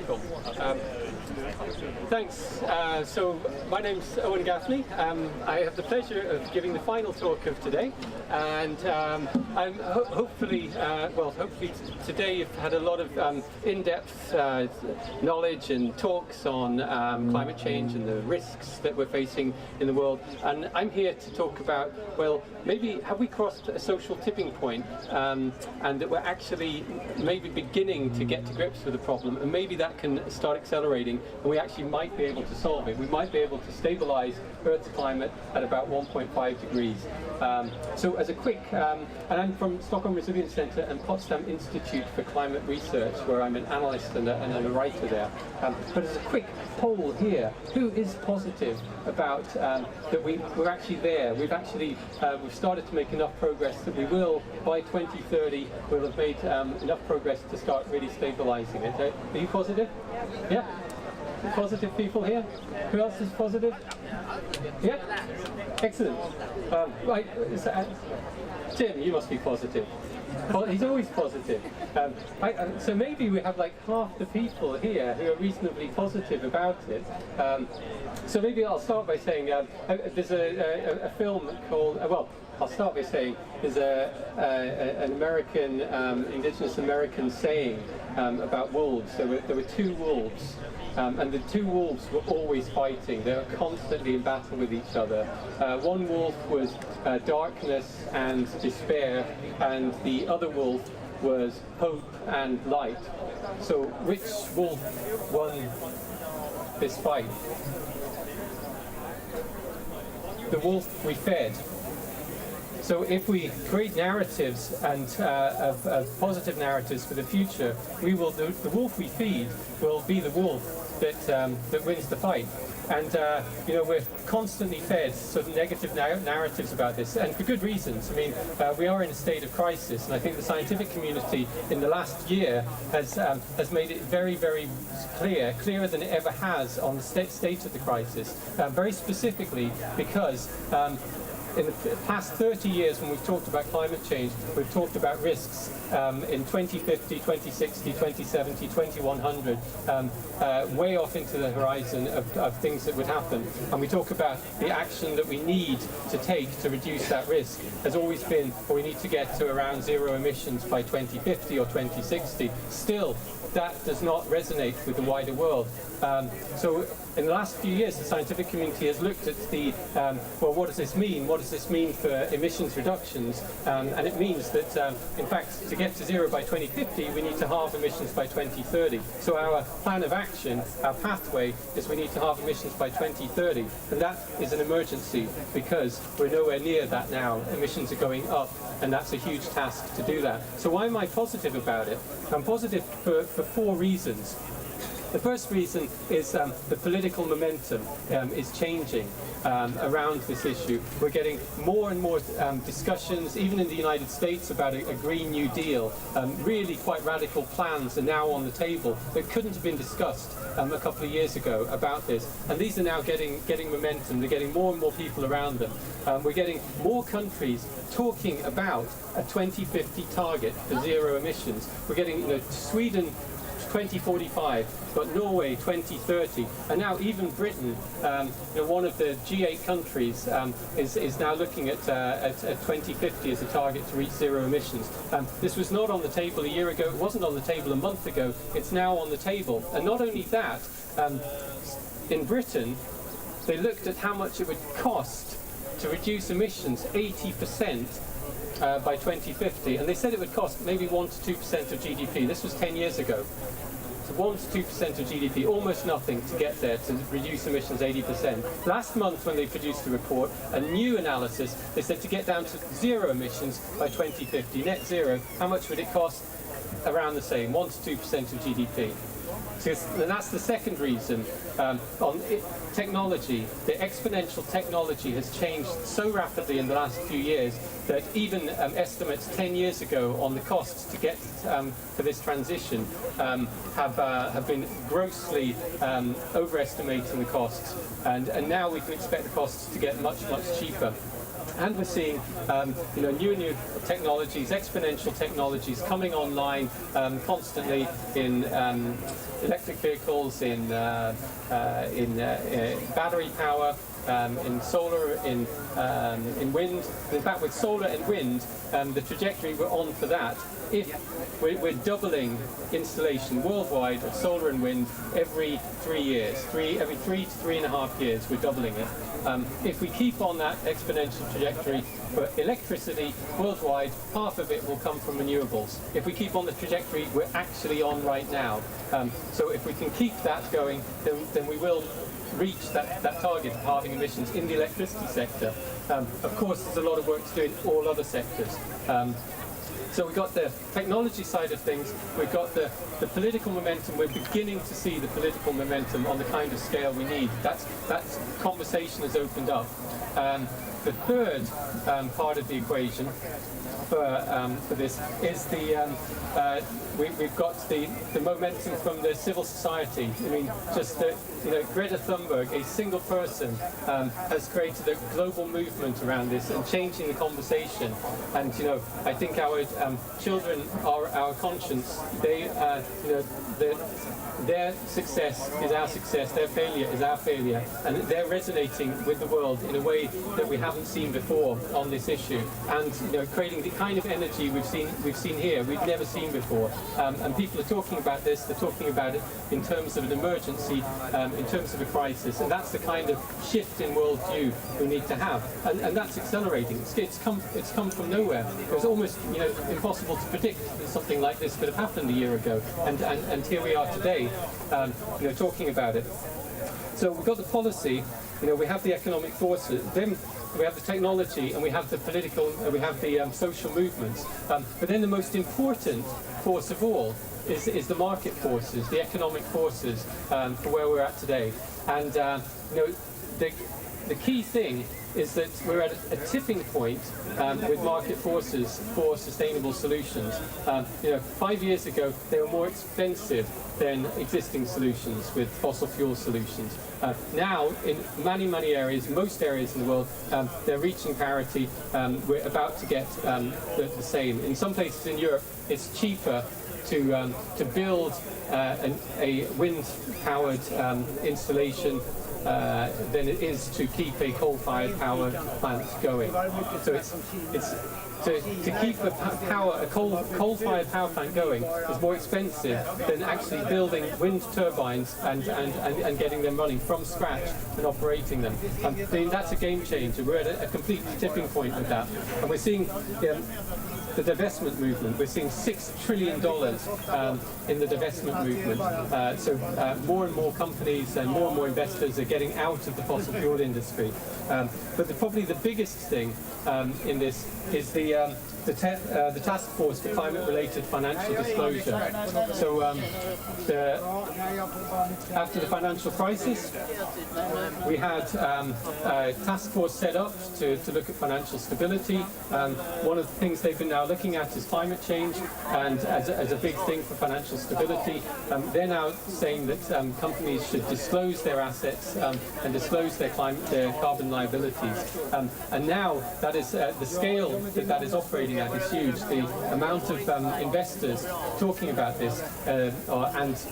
Cool. Thanks. So my name's Owen Gaffney. I have the pleasure of giving the final talk of today, and I'm hopefully today you've had a lot of in-depth knowledge and talks on climate change and the risks that we're facing in the world. And I'm here to talk about, well, maybe have we crossed a social tipping point, and that we're actually maybe beginning to get to grips with the problem, and maybe that can start accelerating, and we actually might be able to solve it. We might be able to stabilize Earth's climate at about 1.5 degrees. So as a quick, and I'm from Stockholm Resilience Centre and Potsdam Institute for Climate Research, where I'm an analyst and a writer there. But as a quick poll here, who is positive about that we're actually there? We've actually we've started to make enough progress that we will, by 2030, we'll have made enough progress to start really stabilising it. Are you positive? Yeah? Positive people here? Who else is positive? Yeah? Excellent. Right, Tim, you must be positive. Well, he's always positive. So maybe we have like half the people here who are reasonably positive about it. So maybe I'll start by saying there's a film called, I'll start by saying there's an American, indigenous American saying about wolves. There were two wolves. And the two wolves were always fighting. They were constantly in battle with each other. One wolf was darkness and despair, and the other wolf was hope and light. So which wolf won this fight? The wolf we fed. So if we create narratives and of positive narratives for the future, the wolf we feed will be the wolf that wins the fight. And we're constantly fed sort of negative narratives about this, and for good reasons. I mean, we are in a state of crisis, and I think the scientific community in the last year has made it very, very clearer than it ever has on the state of the crisis. Very specifically because in the past 30 years, when we've talked about climate change, we've talked about risks in 2050, 2060, 2070, 2100, way off into the horizon of things that would happen. And we talk about the action that we need to take to reduce that risk has always been, well, we need to get to around zero emissions by 2050 or 2060. Still, that does not resonate with the wider world. So in the last few years, the scientific community has looked at the, what does this mean? What does this mean for emissions reductions? And it means that, in fact, to get to zero by 2050, we need to halve emissions by 2030. So our plan of action, our pathway, is we need to halve emissions by 2030. And that is an emergency because we're nowhere near that now. Emissions are going up, and that's a huge task to do that. So why am I positive about it? I'm positive for four reasons. The first reason is the political momentum is changing around this issue. We're getting more and more discussions, even in the United States, about a Green New Deal. Really quite radical plans are now on the table that couldn't have been discussed a couple of years ago about this. And these are now getting momentum. They're getting more and more people around them. We're getting more countries talking about a 2050 target for zero emissions. We're getting Sweden 2045, but Norway 2030, and now even Britain, one of the G8 countries, is now looking at 2050 as a target to reach zero emissions. This was not on the table a year ago. It wasn't on the table a month ago. It's now on the table. And not only that, in Britain, they looked at how much it would cost to reduce emissions 80%. By 2050, and they said it would cost maybe 1 to 2% of GDP. This was 10 years ago. So 1 to 2% of GDP, almost nothing to get there, to reduce emissions 80%. Last month, when they produced the report, a new analysis, they said to get down to zero emissions by 2050, net zero, how much would it cost? Around the same, 1 to 2% of GDP. So that's the second reason. Technology, the exponential technology has changed so rapidly in the last few years that even estimates 10 years ago on the costs to get for this transition have been grossly overestimating the costs, and now we can expect the costs to get much, much cheaper. and we're seeing new technologies, exponential technologies coming online constantly in electric vehicles, in battery power, in solar, in wind. In fact, with solar and wind, the trajectory we're on for that, if we're doubling installation worldwide of solar and wind every 3 years, every 3 to 3.5 years, we're doubling it. If we keep on that exponential trajectory for electricity worldwide, half of it will come from renewables. If we keep on the trajectory we're actually on right now, so if we can keep that going, then we will reach that target of halving emissions in the electricity sector. Of course, there's a lot of work to do in all other sectors. So we've got the technology side of things, we've got the political momentum. We're beginning to see the political momentum on the kind of scale we need. That conversation has opened up. The third part of the equation for this is we've got the momentum from the civil society. I mean, just Greta Thunberg, a single person, has created a global movement around this and changing the conversation. And I think our children are our conscience. Their success is our success, their failure is our failure, and they're resonating with the world in a way that we haven't seen before on this issue, and creating the kind of energy we've seen here, we've never seen before. And people are talking about this, they're talking about it in terms of an emergency, in terms of a crisis, and that's the kind of shift in worldview we need to have, and that's accelerating. It's come from nowhere. It was almost impossible to predict that something like this could have happened a year ago, and here we are today, talking about it. So we've got the policy, we have the economic forces, then we have the technology, and we have the political, we have the social movements. But then the most important force of all is the market forces, the economic forces for where we're at today. And the key thing is that we're at a tipping point with market forces for sustainable solutions. 5 years ago, they were more expensive than existing solutions with fossil fuel solutions. Now, in many areas, most areas in the world, they're reaching parity. We're about to get the same. In some places in Europe, it's cheaper to build a wind-powered installation than it is to keep a coal-fired power plant going. So it's to keep a coal-fired power plant going is more expensive than actually building wind turbines and getting them running from scratch and operating them. That's a game changer. We're at a complete tipping point with that, and we're seeing the divestment movement. We're seeing $6 trillion in the divestment movement. So more and more companies and more investors are getting out of the fossil fuel industry. But probably the biggest thing in this is the task force for climate-related financial disclosure. So after the financial crisis, we had a task force set up to look at financial stability. One of the things they've been now looking at is climate change, and as a big thing for financial stability. They're now saying that companies should disclose their assets and disclose their carbon liabilities. And now that is the scale that is operating at is huge. The amount of investors talking about this and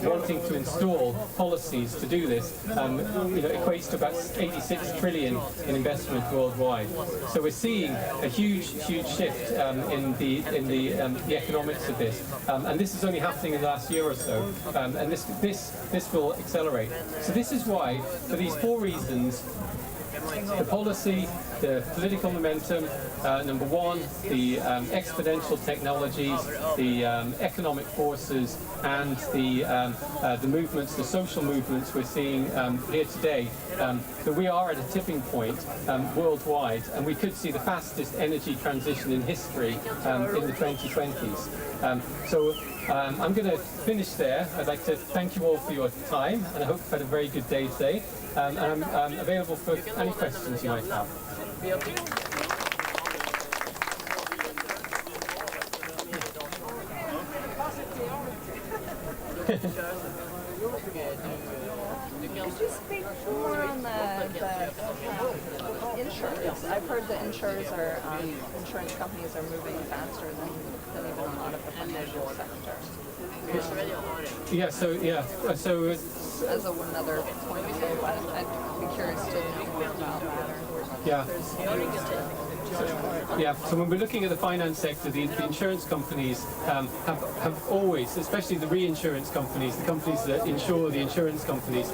wanting to install policies to do this equates to about 86 trillion in investment worldwide. So we're seeing a huge shift in the economics of this, and this is only happening in the last year or so, and this will accelerate. So this is why, for these 4 reasons, the policy, the political momentum, number 1, the exponential technologies, the economic forces, and the movements, the social movements we're seeing here today, that we are at a tipping point worldwide, and we could see the fastest energy transition in history in the 2020s. So I'm going to finish there. I'd like to thank you all for your time, and I hope you've had a very good day today. And I'm available for any questions you might have. Could you speak more on the insurers? I've heard that insurance companies are moving faster than even a lot of the financial sector. So it's, as another point of view, I'd be curious to know more about that. So when we're looking at the finance sector, the insurance companies have always, especially the reinsurance companies, the companies that insure the insurance companies,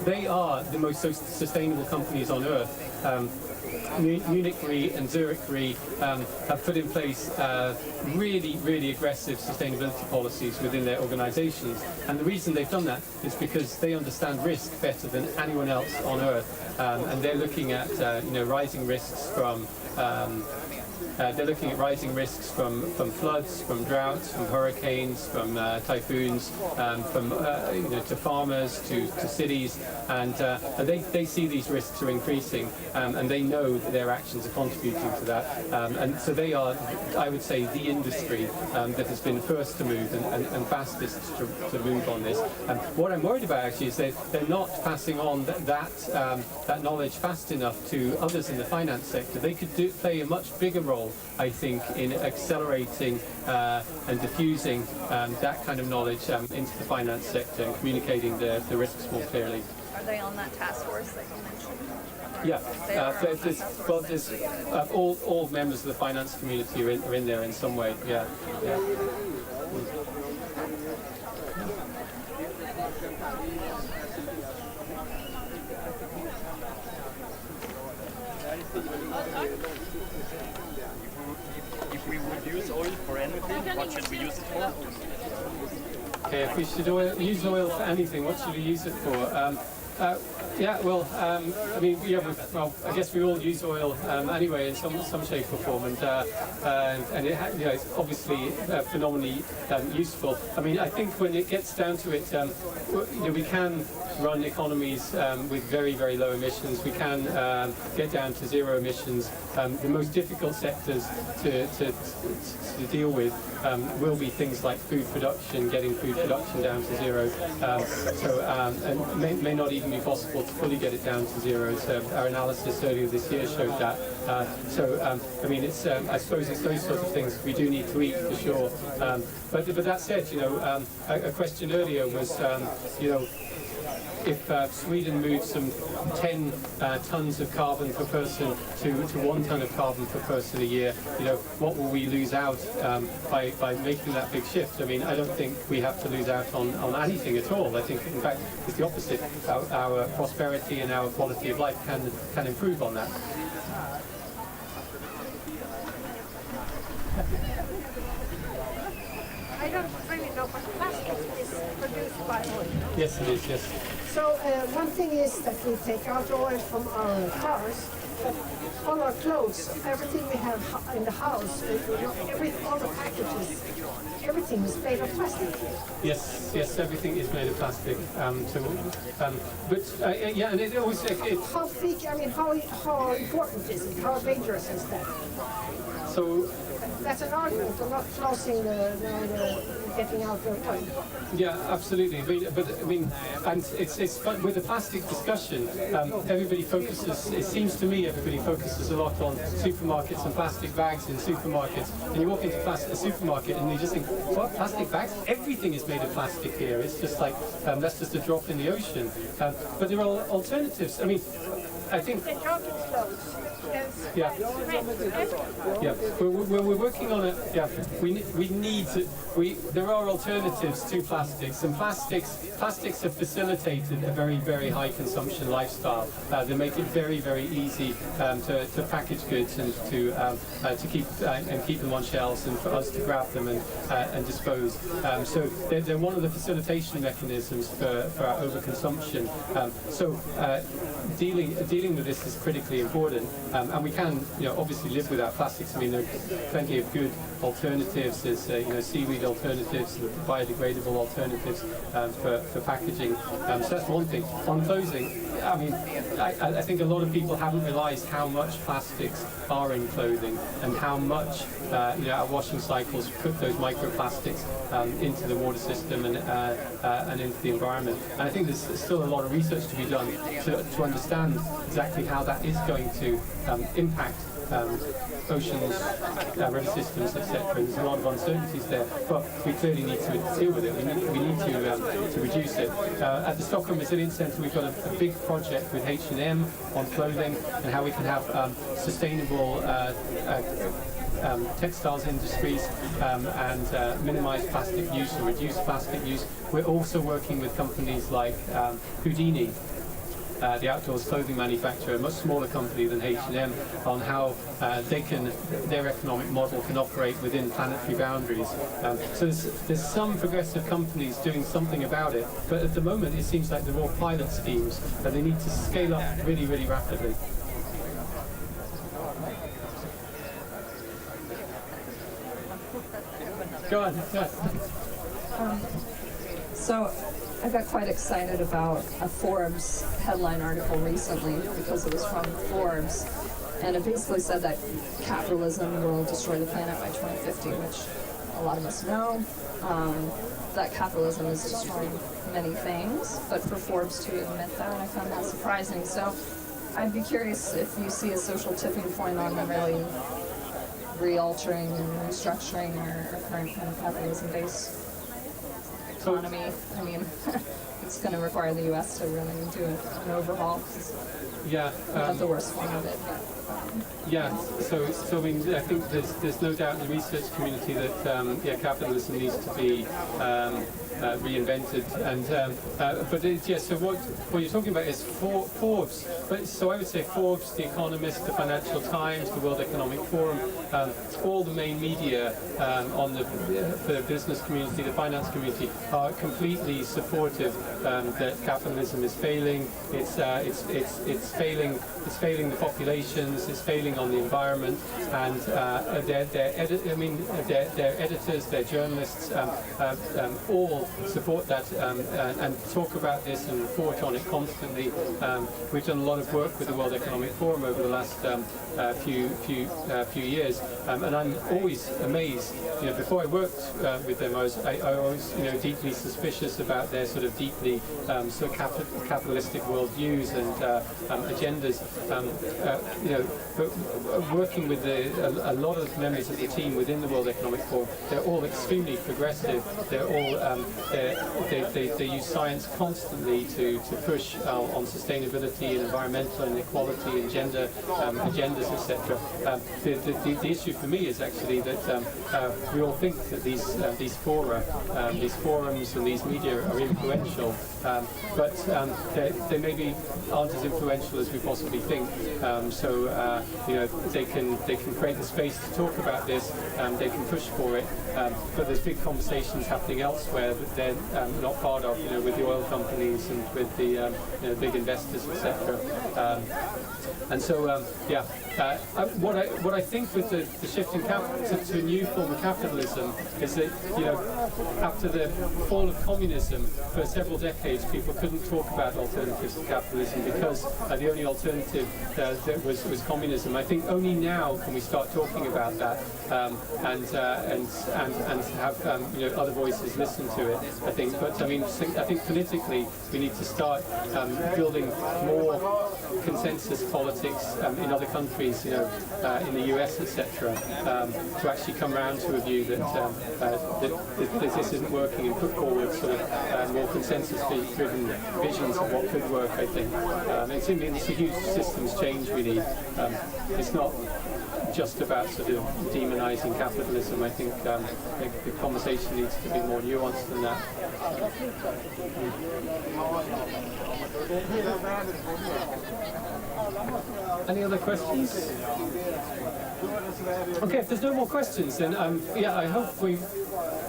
they are the most sustainable companies on earth. Munich Re and Zurich Re have put in place really aggressive sustainability policies within their organizations. And the reason they've done that is because they understand risk better than anyone else on earth. And they're looking at rising risks from floods, from droughts, from hurricanes, from typhoons, to farmers, to cities, and they see these risks are increasing, and they know that their actions are contributing to that, and so they are, I would say, the industry that has been first to move and fastest to move on this. What I'm worried about actually is that they're not passing on that knowledge fast enough to others in the finance sector. They could play a much bigger role, I think, in accelerating and diffusing that kind of knowledge into the finance sector and communicating the risks more clearly. Are they on that task force that you mentioned? Yeah, all members of the finance community are in there in some way. Yeah. If we would use oil for anything, what should we use it for? Okay, if we should use oil for anything, what should we use it for? I guess we all use oil anyway in some shape or form, and it's obviously phenomenally useful. I mean, I think when it gets down to it, we can run economies with very low emissions. We can get down to zero emissions. The most difficult sectors to deal with will be things like food production, getting food production down to zero. And may not even be possible to fully get it down to zero. So our analysis earlier this year showed that. I suppose it's those sorts of things we do need to eat for sure. But that said, a question earlier was, if Sweden moves from 10 tons of carbon per person to 1 ton of carbon per person a year, what will we lose out by making that big shift? I mean, I don't think we have to lose out on anything at all. I think, in fact, it's the opposite. Our prosperity and our quality of life can improve on that. I don't really know, but plastic is produced by oil. Yes, it is, yes. So one thing is that we take out oil from our cars, but all our clothes, everything we have in the house, all the packages, everything is made of plastic. Yes, everything is made of plastic. And it always... How big, how important is it? How dangerous is that? So... That's an argument for not closing getting out the oil. Yeah, absolutely. And it's fun. With the plastic discussion, everybody focuses. It seems to me everybody focuses a lot on supermarkets and plastic bags in supermarkets. And you walk into a supermarket and you just think, what, plastic bags? Everything is made of plastic here. It's just like that's just a drop in the ocean. But there are alternatives. I mean, I think. The jogging clothes. Yeah. We're working on it. Yeah, we need to. There are alternatives to plastics, and plastics have facilitated a very high consumption lifestyle. They make it very easy to package goods and to keep them on shelves and for us to grab them and dispose. So they're one of the facilitation mechanisms for our overconsumption. Dealing dealing with this is critically important, and we can, obviously live without plastics. I mean, there are plenty of good alternatives. There's, seaweed alternatives, biodegradable alternatives for packaging. So that's one thing. On clothing, I mean, I think a lot of people haven't realised how much plastics are in clothing and how much, our washing cycles put those microplastics into the water system and into the environment. And I think there's still a lot of research to be done to understand exactly how that is going to impact oceans, river systems, etc. There's a lot of uncertainties there, but we clearly need to deal with it. We need to reduce it. At the Stockholm Resilience Centre, we've got a big project with H&M on clothing and how we can have sustainable textiles industries and minimise plastic use and reduce plastic use. We're also working with companies like Houdini, the outdoors clothing manufacturer, a much smaller company than H&M, on how their economic model can operate within planetary boundaries. So there's some progressive companies doing something about it, but at the moment it seems like they're all pilot schemes and they need to scale up really, really rapidly. Go on. Yeah. So I got quite excited about a Forbes headline article recently because it was from Forbes, and it basically said that capitalism will destroy the planet by 2050, which a lot of us know that capitalism is destroying many things, but for Forbes to admit that, I found that surprising. So I'd be curious if you see a social tipping point on really re-altering and restructuring our current kind of capitalism-based economy. I mean, it's going to require the U.S. to really do an overhaul. Yeah. Not the worst form of it, but. Yeah. So I mean, I think there's no doubt in the research community that capitalism needs to be reinvented, and so what you're talking about is Forbes. But so I would say Forbes, The Economist, The Financial Times, the World Economic Forum, all the main media on the business community, the finance community, are completely supportive that capitalism is failing. It's failing. It's failing the populations. It's failing on the environment, and their editors, their journalists, all support that and talk about this and report on it constantly. We've done a lot of work with the World Economic Forum over the last few years, and I'm always amazed. Before I worked with them, I was deeply suspicious about their sort of deeply sort of capitalistic worldviews and agendas. But working with a lot of members of the team within the World Economic Forum, they're all extremely progressive. They're all they use science constantly to push on sustainability and environmental and equality and gender agendas, etc. The issue for me is actually that we all think that these forums and these media are influential, but they maybe aren't as influential as we possibly think. They can create the space to talk about this. They can push for it, but there's big conversations happening elsewhere that they're not part of. With the oil companies and with the big investors, etc. And so, what I think with the shift in to a new form of capitalism is that after the fall of communism, for several decades, people couldn't talk about alternatives to capitalism because the only alternative was communism. I think only now can we start talking about that and have other voices listen to it. I think, but I think politically we need to start building more consensus politics in other countries, in the US, etc., to actually come around to a view that this isn't working and put forward sort of more consensus-driven visions of what could work. I think it's a huge systems change we need. It's not just about sort of demonizing capitalism. I think the conversation needs to be more nuanced than that. Any other questions? Okay, if there's no more questions, then I hope we.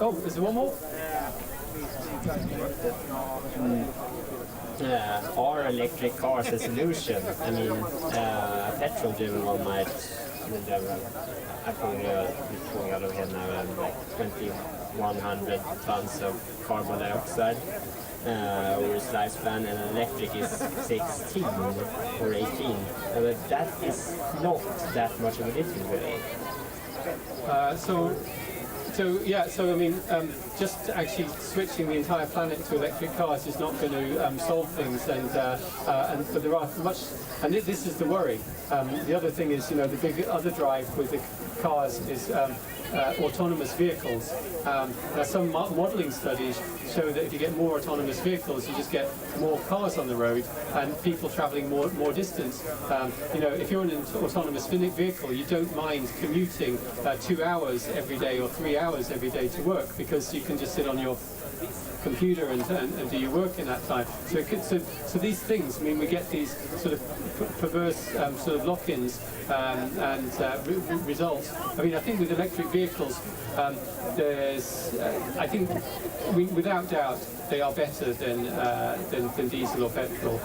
Oh, is there one more? are electric cars a solution? I mean, a petrol-driven one might, I probably talking out of here now, like 2,100 tons of carbon dioxide over its lifespan, and an electric is 16 or 18. But that is not that much of a difference, really. So I mean, just actually switching the entire planet to electric cars is not going to solve things, but there are much, and this is the worry. The other thing is, the big other drive with the cars is autonomous vehicles. Now, some modelling studies show that if you get more autonomous vehicles, you just get more cars on the road and people travelling more distance. If you're in an autonomous vehicle, you don't mind commuting 2 hours every day or 3 hours every day to work, because you can just sit on your computer and do your work in that time. So these things, I mean, we get these sort of perverse sort of lock-ins and results. I mean, I think with electric vehicles, I think without doubt they are better than diesel or petrol.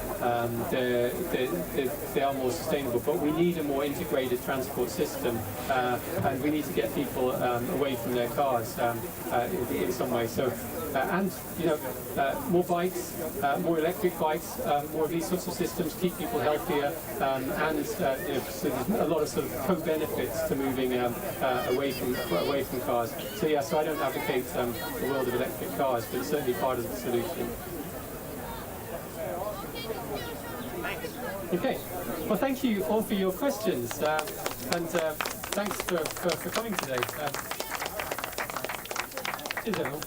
They are more sustainable, but we need a more integrated transport system, and we need to get people away from their cars in some way. So. More bikes, more electric bikes, more of these sorts of systems keep people healthier, and so there's a lot of sort of co-benefits to moving away from cars. So I don't advocate the world of electric cars, but it's certainly part of the solution. Okay, well, thank you all for your questions, and thanks for coming today. Cheers, everyone.